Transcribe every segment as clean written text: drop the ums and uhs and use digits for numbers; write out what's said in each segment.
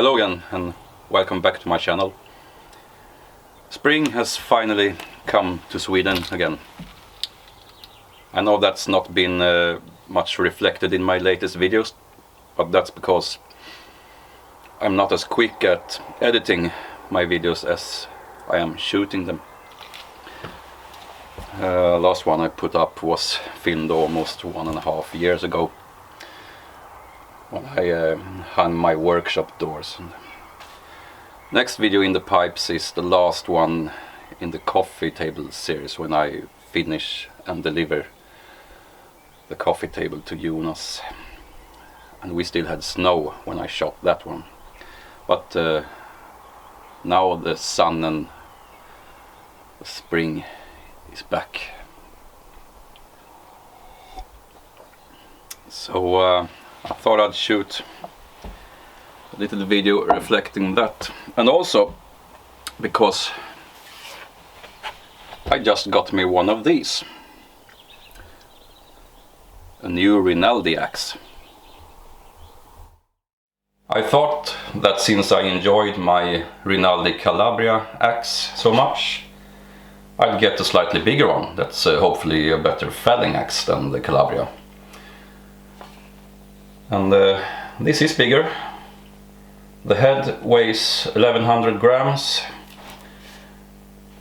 Hello again and welcome back to my channel. Spring has finally come to Sweden again. I know that's not been much reflected in my latest videos, but that's because I'm not as quick at editing my videos as I am shooting them. Last one I put up was filmed almost 1.5 years ago, when I hung my workshop doors. Next video in the pipes is the last one in the coffee table series, when I finish and deliver the coffee table to Jonas. And we still had snow when I shot that one. But now the sun and the spring is back. So I thought I'd shoot a little video reflecting that, and also because I just got me one of these, a new Rinaldi axe. I thought that since I enjoyed my Rinaldi Calabria axe so much, I'd get a slightly bigger one that's hopefully a better felling axe than the Calabria. And this is bigger. The head weighs 1100 grams.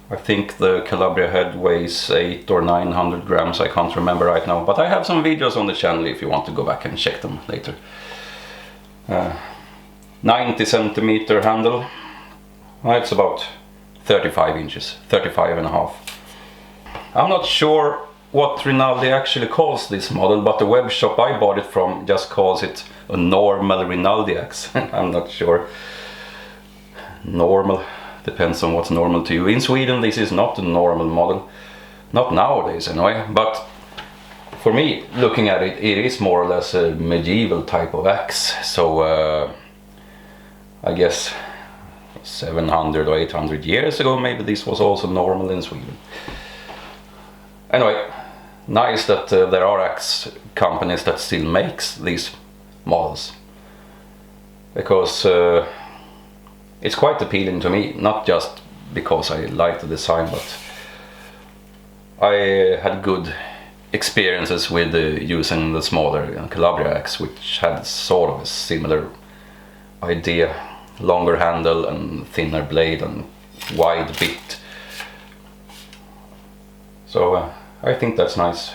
I think the Calabria head weighs 800 or 900 grams, I can't remember right now, but I have some videos on the channel if you want to go back and check them later. 90 centimeter handle. It's about 35 inches, 35 and a half. I'm not sure what Rinaldi actually calls this model, but the web shop I bought it from just calls it a normal Rinaldi axe. I'm not sure. Normal depends on what's normal to you. In Sweden this is not a normal model, not nowadays anyway, but for me, looking at it, it is more or less a medieval type of axe. So I guess 700 or 800 years ago maybe this was also normal in Sweden. Anyway, nice that there are axe companies that still makes these models, because it's quite appealing to me, not just because I like the design, but I had good experiences with using the smaller Calabria axe, which had sort of a similar idea, longer handle and thinner blade and wide bit. So I think that's nice.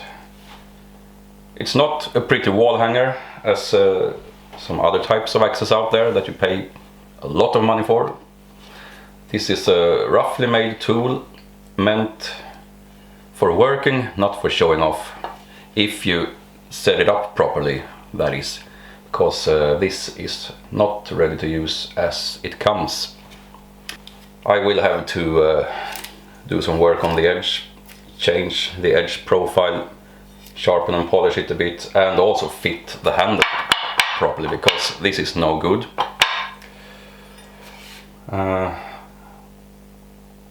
It's not a pretty wall hanger as some other types of axes out there that you pay a lot of money for. This is a roughly made tool meant for working, not for showing off. If you set it up properly, that is, because this is not ready to use as it comes. I will have to do some work on the edge, change the edge profile, sharpen and polish it a bit, and also fit the handle properly, because this is no good.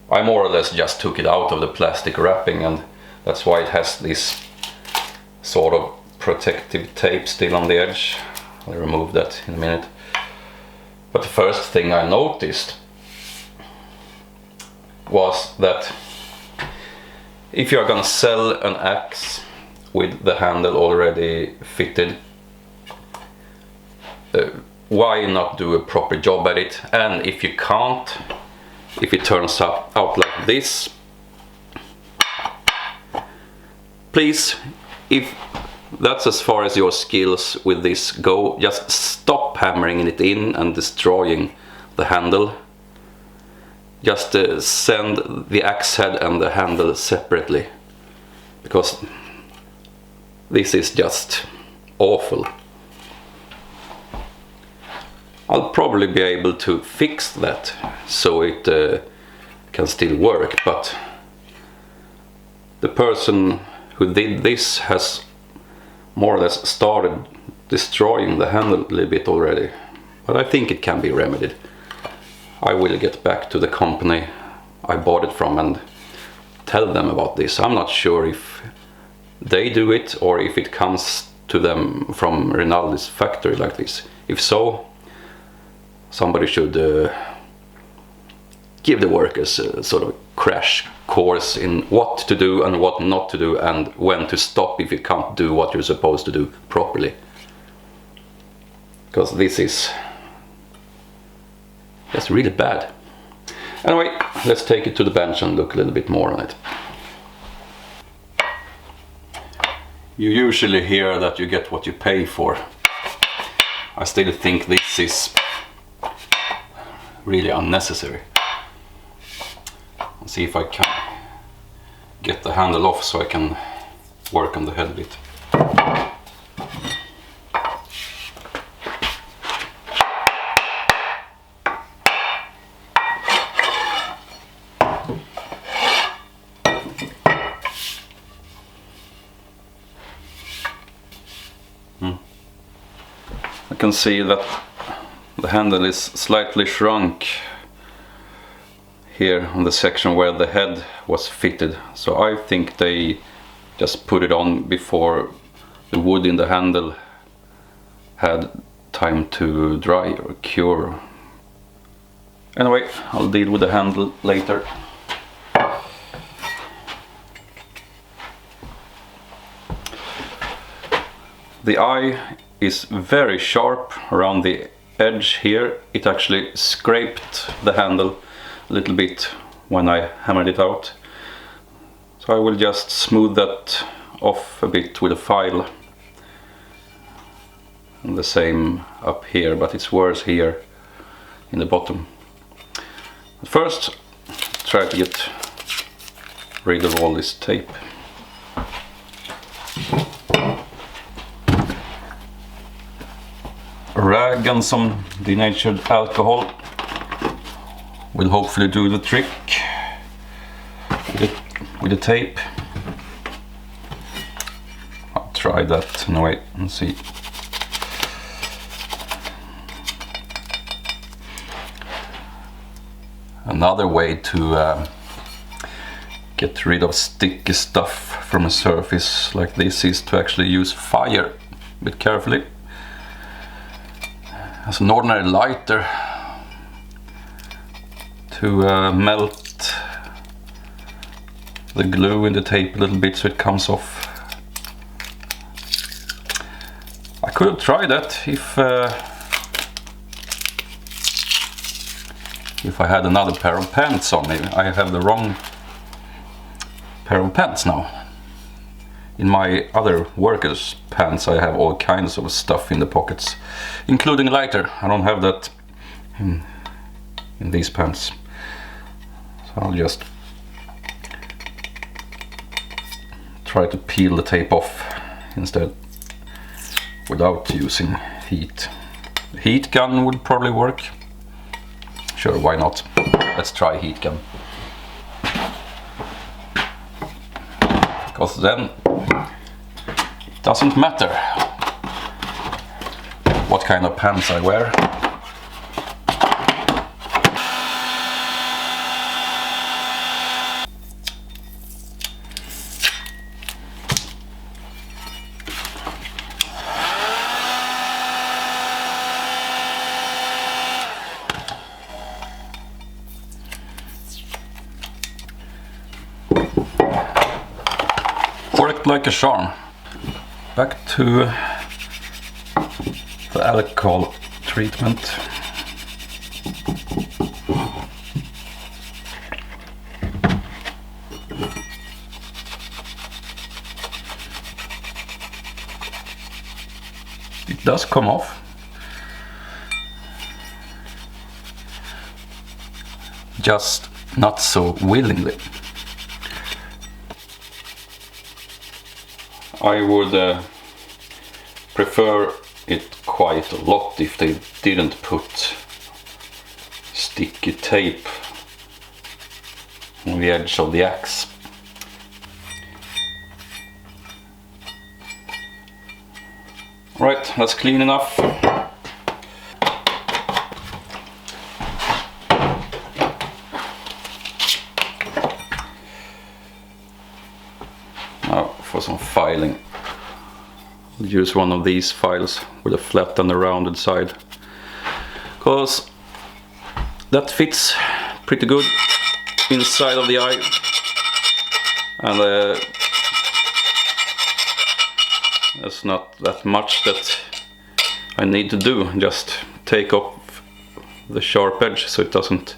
I more or less just took it out of the plastic wrapping, and that's why it has this sort of protective tape still on the edge. I'll remove that in a minute. But the first thing I noticed was that if you are gonna sell an axe with the handle already fitted, why not do a proper job at it? And if you can't, if it turns out like this, please, if that's as far as your skills with this go, just stop hammering it in and destroying the handle. Just send the axe head and the handle separately, because this is just awful. I'll probably be able to fix that so it can still work, but the person who did this has more or less started destroying the handle a little bit already, but I think it can be remedied. I will get back to the company I bought it from and tell them about this. I'm not sure if they do it or if it comes to them from Rinaldi's factory like this. If so, somebody should give the workers a sort of crash course in what to do and what not to do, and when to stop if you can't do what you're supposed to do properly. Because this is just really bad. Anyway, let's take it to the bench and look a little bit more on it. You usually hear that you get what you pay for. I still think this is really unnecessary. Let's see if I can get the handle off so I can work on the head a bit. I can see that the handle is slightly shrunk here on the section where the head was fitted, so I think they just put it on before the wood in the handle had time to dry or cure. Anyway, I'll deal with the handle later. The eye is very sharp around the edge here. It actually scraped the handle a little bit when I hammered it out. So I will just smooth that off a bit with a file. And the same up here, but it's worse here in the bottom. But first, try to get rid of all this tape. A rag and some denatured alcohol will hopefully do the trick with the tape. I'll try that and wait and see. Another way to get rid of sticky stuff from a surface like this is to actually use fire a bit carefully. As an ordinary lighter to melt the glue in the tape a little bit so it comes off. I could have tried that if I had another pair of pants on me. I have the wrong pair of pants now. In my other workers' pants I have all kinds of stuff in the pockets, including a lighter. I don't have that in these pants. So I'll just try to peel the tape off instead without using heat. The heat gun would probably work. Sure, why not? Let's try heat gun. Because then it doesn't matter what kind of pants I wear. Worked like a charm. Back to the alcohol treatment. It does come off. Just not so willingly. I would prefer it quite a lot if they didn't put sticky tape on the edge of the axe. Right, that's clean enough. Now for some filing. I'll use one of these files with a flat and a rounded side, because that fits pretty good inside of the eye, and there's not that much that I need to do. Just take off the sharp edge so it doesn't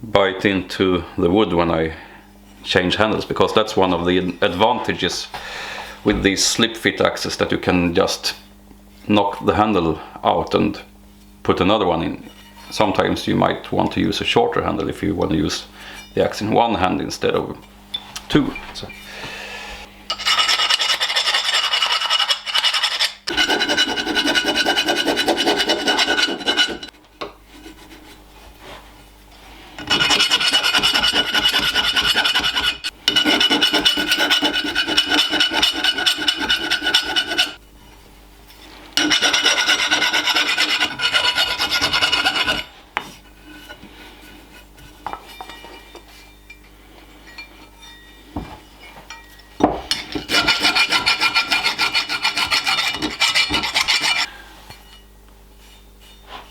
bite into the wood when I change handles, because that's one of the advantages with these slip fit axes, that you can just knock the handle out and put another one in. Sometimes you might want to use a shorter handle if you want to use the axe in one hand instead of two. So.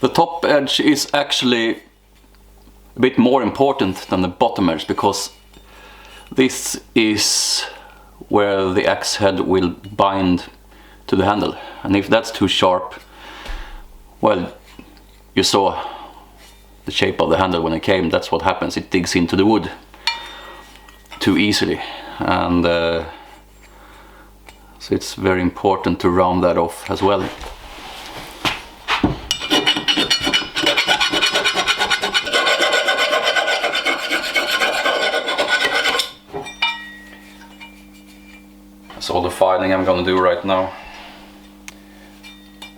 The top edge is actually a bit more important than the bottom edge, because this is where the axe head will bind to the handle, and if that's too sharp, well, you saw the shape of the handle when it came. That's what happens, it digs into the wood too easily, and so it's very important to round that off as well. That's all the filing I'm gonna do right now.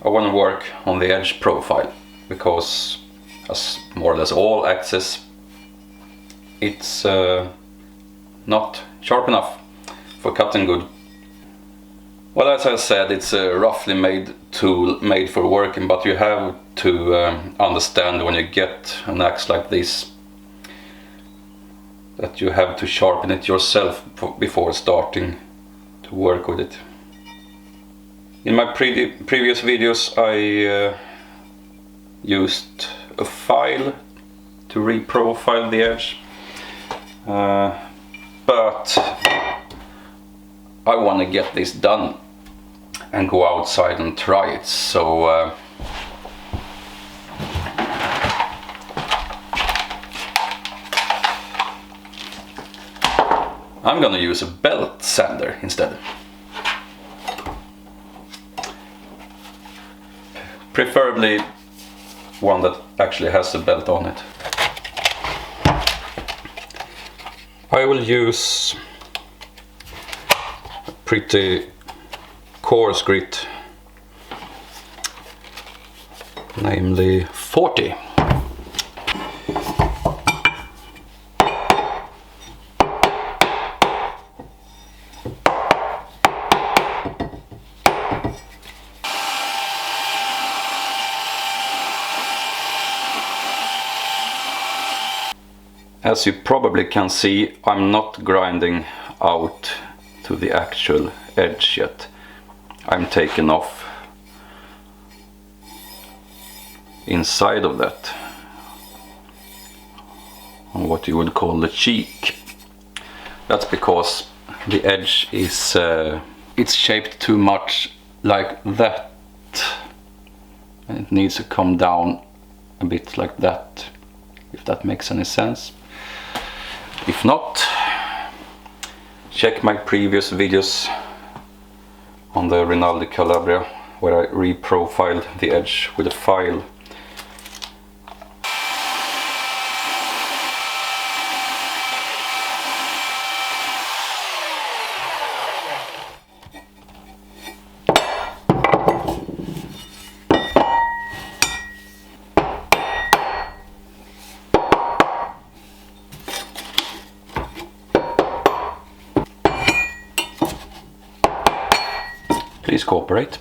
I want to work on the edge profile, because as more or less all axes, it's not sharp enough for cutting good. Well, as I said, it's a roughly made tool, made for working, but you have to understand when you get an axe like this that you have to sharpen it yourself before starting to work with it. In my previous videos I used a file to reprofile the edge, but I want to get this done and go outside and try it, so I'm gonna use a belt sander instead. Preferably one that actually has a belt on it. I will use a pretty coarse grit, namely 40. As you probably can see, I'm not grinding out to the actual edge yet. I'm taking off inside of that, on what you would call the cheek. That's because the edge is it's shaped too much like that, and it needs to come down a bit like that, if that makes any sense. If not, check my previous videos on the Rinaldi Calabria, where I reprofiled the edge with a file. Please cooperate.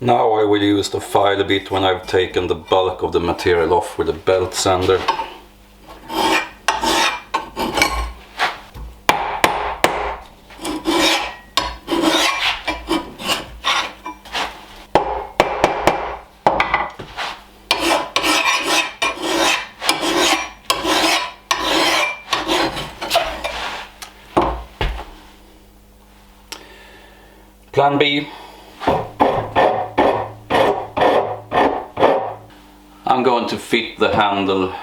Now I will use the file a bit when I've taken the bulk of the material off with a belt sander. Plan B. I'm going to fit the handle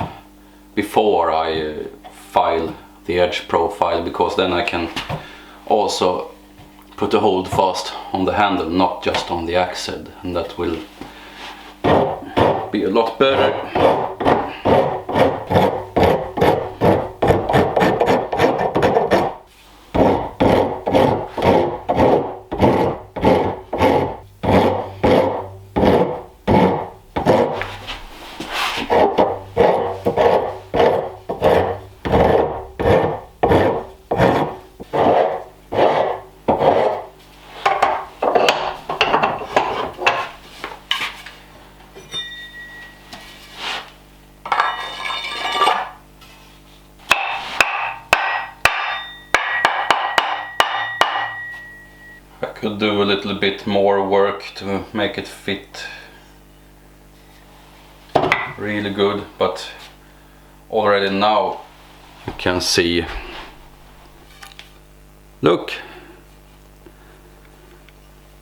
before I file the edge profile, because then I can also put a hold fast on the handle, not just on the axe head, and that will be a lot better. Could do a little bit more work to make it fit really good, but already now you can see, look,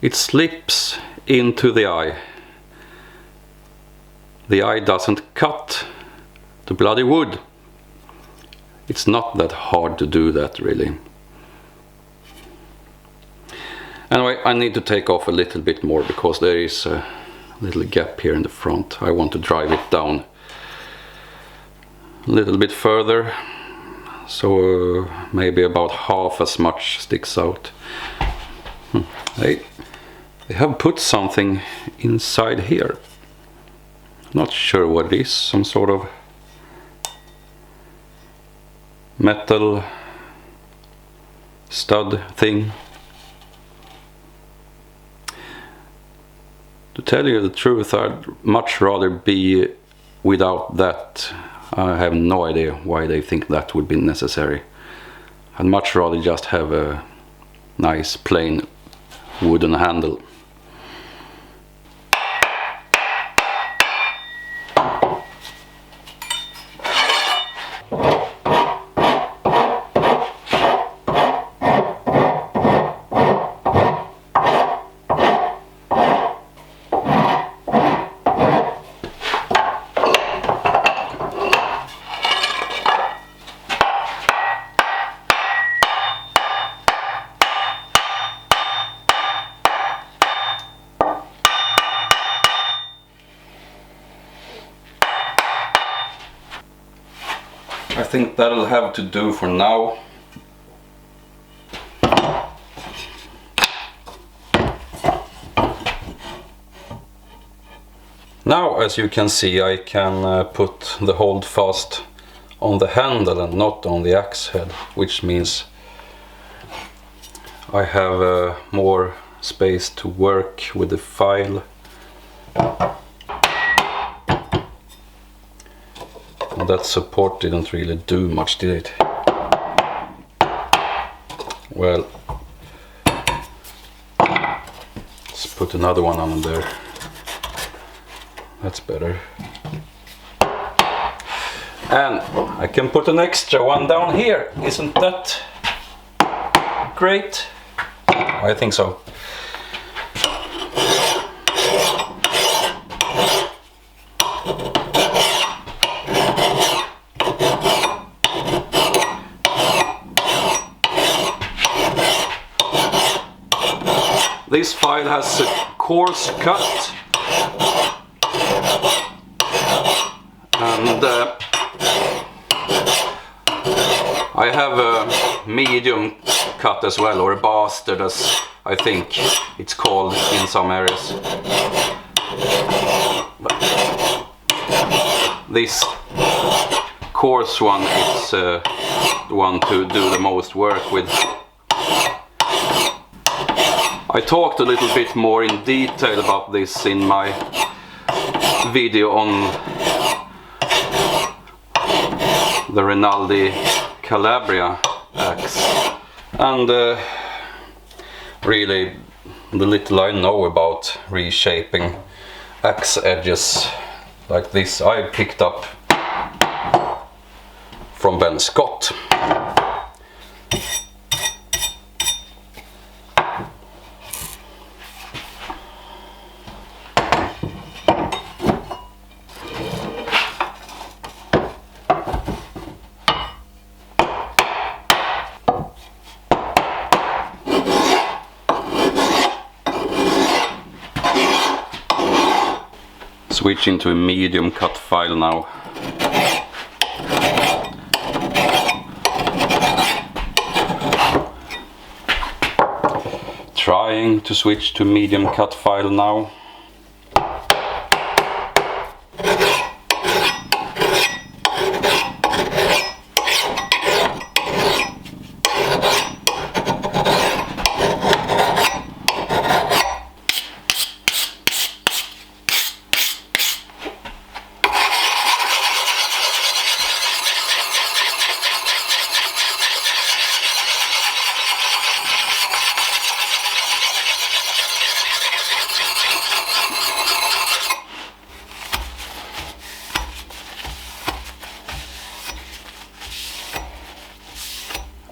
it slips into the eye. The eye doesn't cut the bloody wood. It's not that hard to do that, really. Anyway, I need to take off a little bit more because there is a little gap here in the front. I want to drive it down a little bit further, so maybe about half as much sticks out. They have put something inside here. Not sure what it is, some sort of metal stud thing. To tell you the truth, I'd much rather be without that. I have no idea why they think that would be necessary. I'd much rather just have a nice plain wooden handle. I think that'll have to do for now. Now, as you can see, I can put the hold fast on the handle and not on the axe head, which means I have more space to work with the file. And that support didn't really do much, did it? Well, let's put another one on there. That's better. And I can put an extra one down here. Isn't that great? I think so. This file has a coarse cut, and I have a medium cut as well, or a bastard as I think it's called in some areas. But this coarse one is the one to do the most work with. I talked a little bit more in detail about this in my video on the Rinaldi Calabria axe, and really the little I know about reshaping axe edges like this I picked up from Ben Scott. Switching to a medium cut file now. Trying to switch to medium cut file now.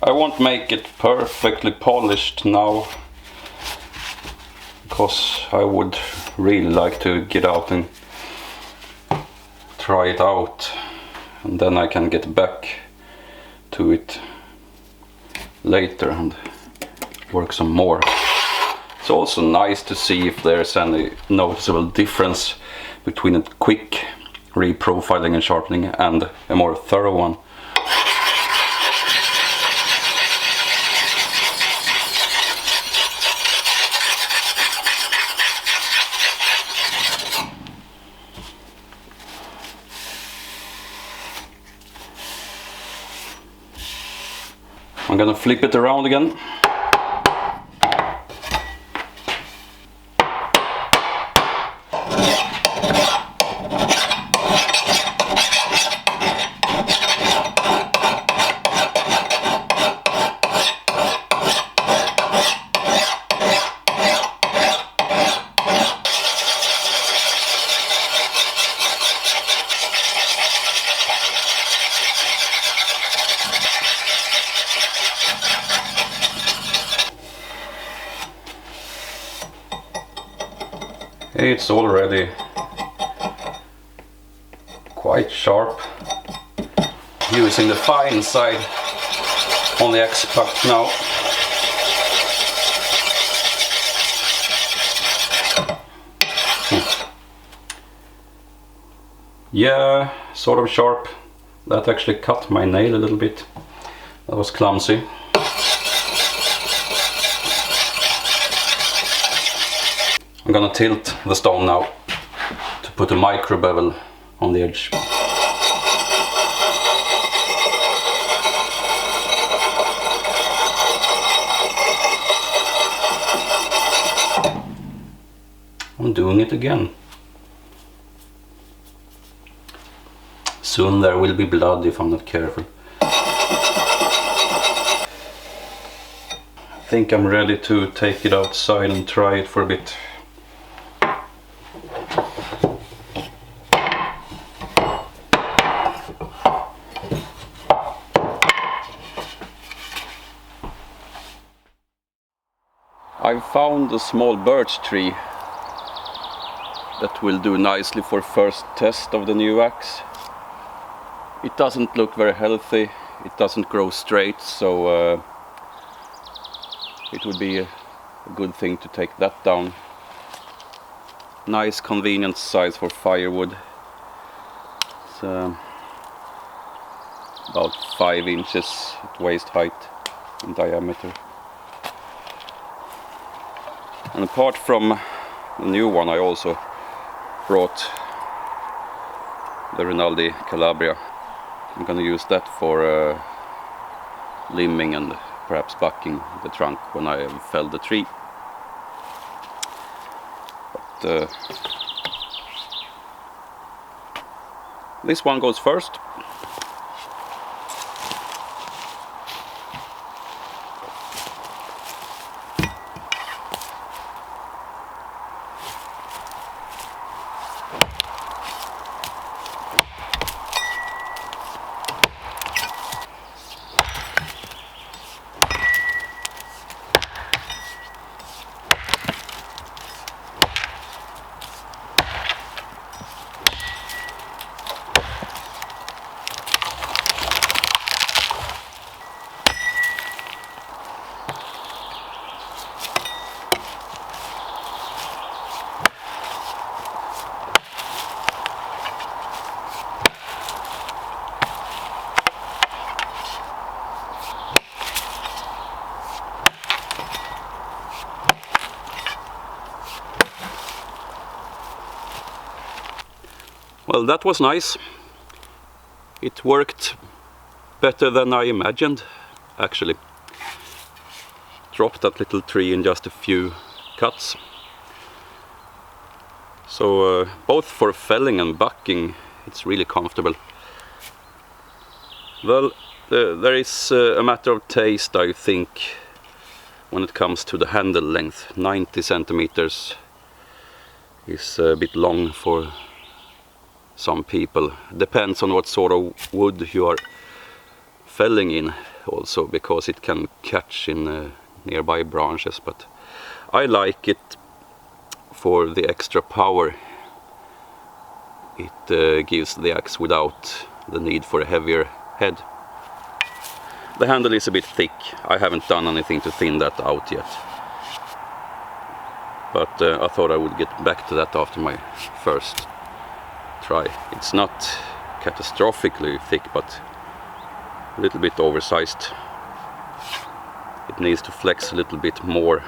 I won't make it perfectly polished now, because I would really like to get out and try it out, and then I can get back to it later and work some more. It's also nice to see if there's any noticeable difference between a quick reprofiling and sharpening and a more thorough one. I'm gonna flip it around again. It's already quite sharp. Using the fine side on the axe puck now. Yeah, sort of sharp. That actually cut my nail a little bit. That was clumsy. I'm gonna tilt the stone now to put a micro bevel on the edge. I'm doing it again. Soon there will be blood if I'm not careful. I think I'm ready to take it outside and try it for a bit. I've found a small birch tree that will do nicely for first test of the new axe. It doesn't look very healthy, it doesn't grow straight, so it would be a good thing to take that down. Nice convenient size for firewood. It's about 5 inches at waist height in diameter. And apart from the new one, I also brought the Rinaldi Calabria. I'm gonna use that for limbing and perhaps bucking the trunk when I have felled the tree. this one goes first. Well, that was nice. It worked better than I imagined, actually. Dropped that little tree in just a few cuts. So both for felling and bucking, it's really comfortable. Well, there is a matter of taste, I think, when it comes to the handle length. 90 centimeters is a bit long for some people. Depends on what sort of wood you are felling in also, because it can catch in nearby branches, but I like it for the extra power it gives the axe without the need for a heavier head. The handle is a bit thick. I haven't done anything to thin that out yet, but I thought I would get back to that after my first try. It's not catastrophically thick, but a little bit oversized. It needs to flex a little bit more.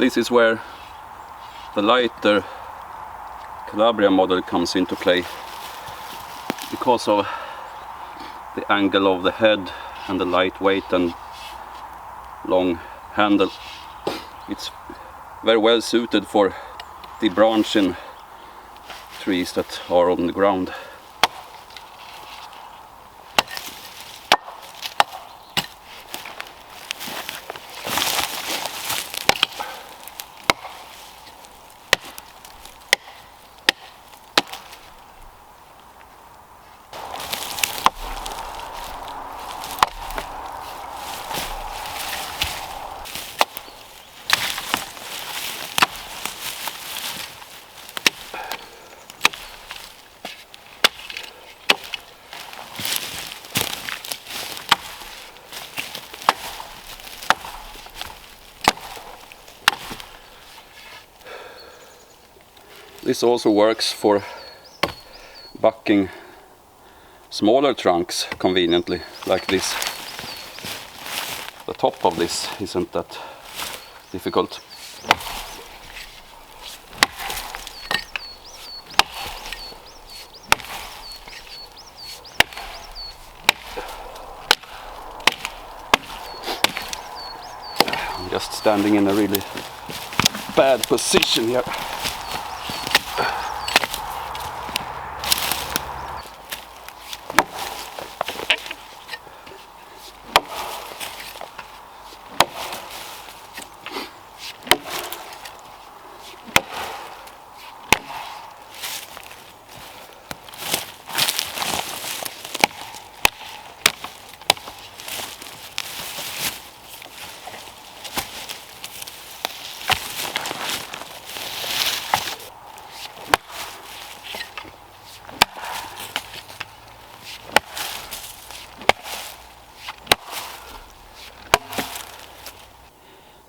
This is where the lighter Calabria model comes into play, because of the angle of the head and the lightweight and long handle. It's very well suited for the branching trees that are on the ground. This also works for bucking smaller trunks conveniently, like this. The top of this isn't that difficult. I'm just standing in a really bad position here.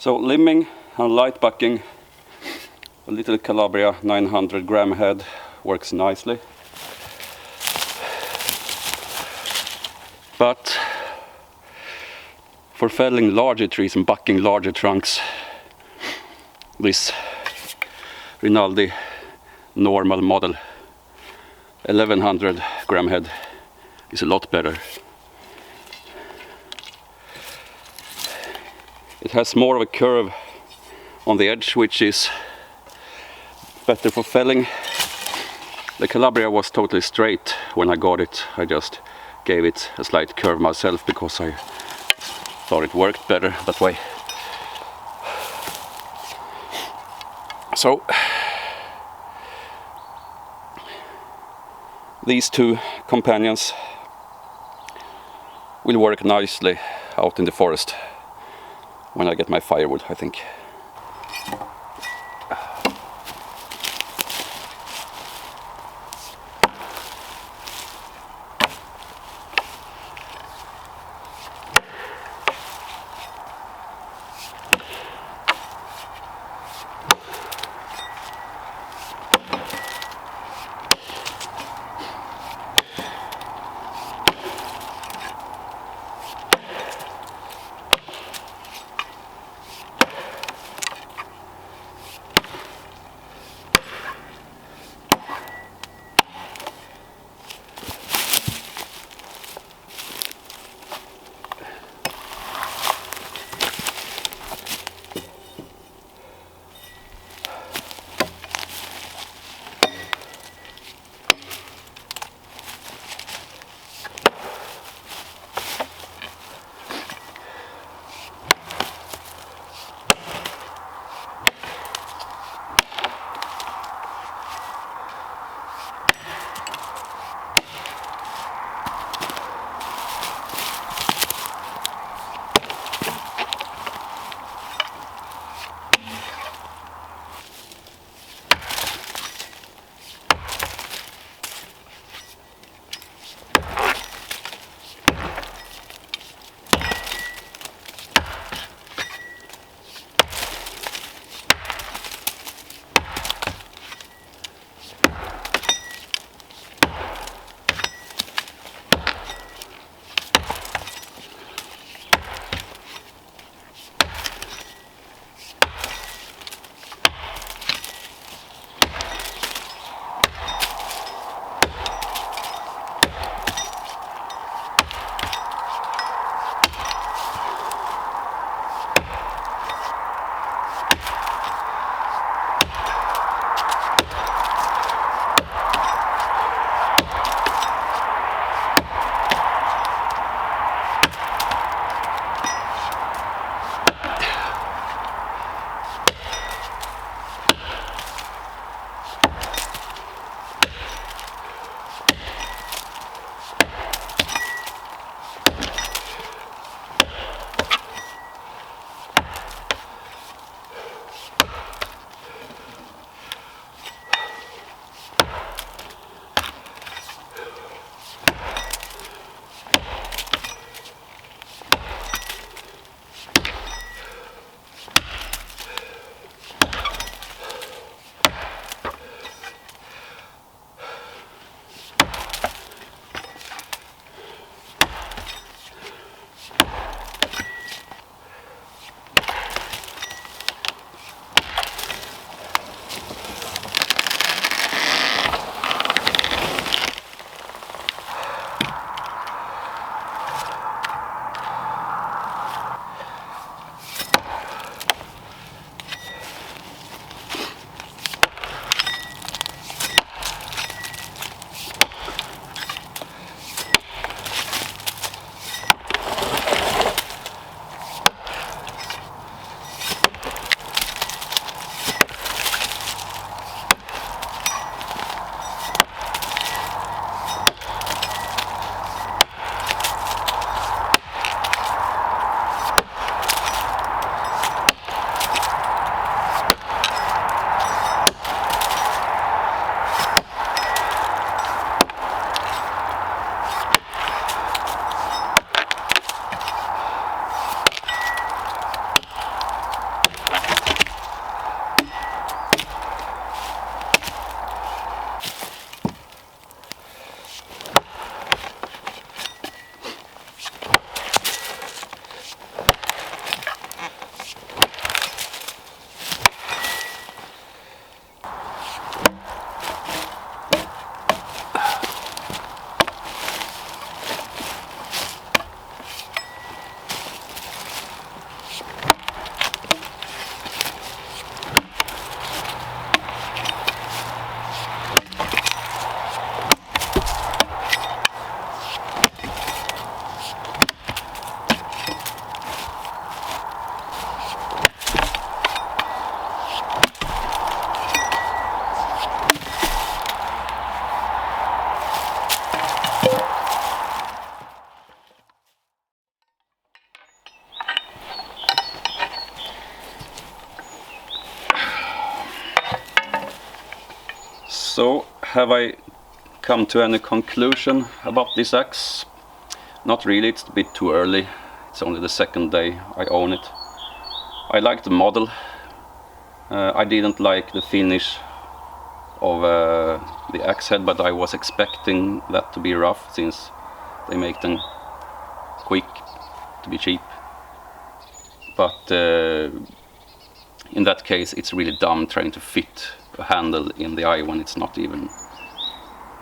So limbing and light bucking, a little Calabria 900 gram head works nicely. But for felling larger trees and bucking larger trunks, this Rinaldi normal model 1100 gram head is a lot better. It has more of a curve on the edge, which is better for felling. The Calabria was totally straight when I got it. I just gave it a slight curve myself because I thought it worked better that way. So these two companions will work nicely out in the forest when I get my firewood, I think. So, have I come to any conclusion about this axe? Not really, it's a bit too early. It's only the second day I own it. I like the model. I didn't like the finish of the axe head, but I was expecting that to be rough, since they make them quick to be cheap. But in that case, it's really dumb trying to fit a handle in the eye when it's not even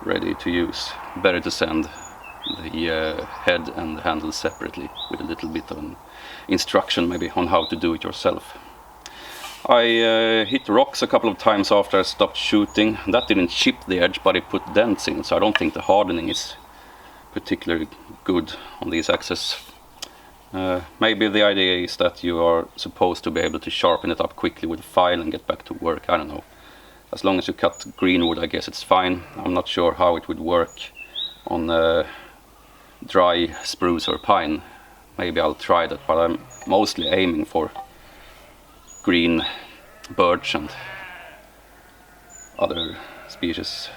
ready to use. Better to send the head and the handle separately, with a little bit of an instruction maybe on how to do it yourself. I hit rocks a couple of times after I stopped shooting. That didn't chip the edge, but it put dents in, so I don't think the hardening is particularly good on these axes. Maybe the idea is that you are supposed to be able to sharpen it up quickly with a file and get back to work. I don't know. As long as you cut green wood, I guess it's fine. I'm not sure how it would work on dry spruce or pine. Maybe I'll try that, but I'm mostly aiming for green birch and other species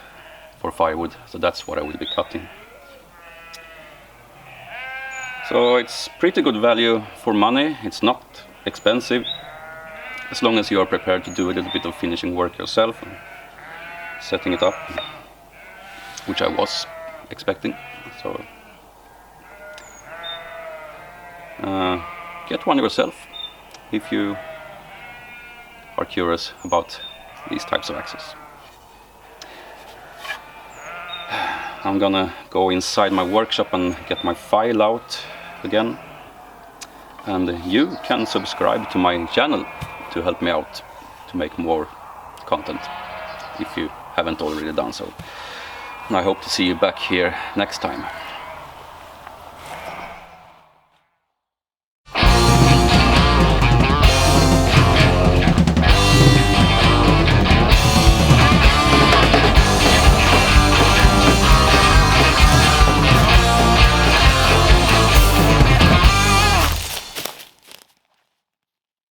for firewood, so that's what I will be cutting. So it's pretty good value for money. It's not expensive, as long as you are prepared to do a little bit of finishing work yourself and setting it up, which I was expecting. So get one yourself if you are curious about these types of axes. I'm gonna go inside my workshop and get my file out again, and you can subscribe to my channel to help me out to make more content if you haven't already done so. And I hope to see you back here next time.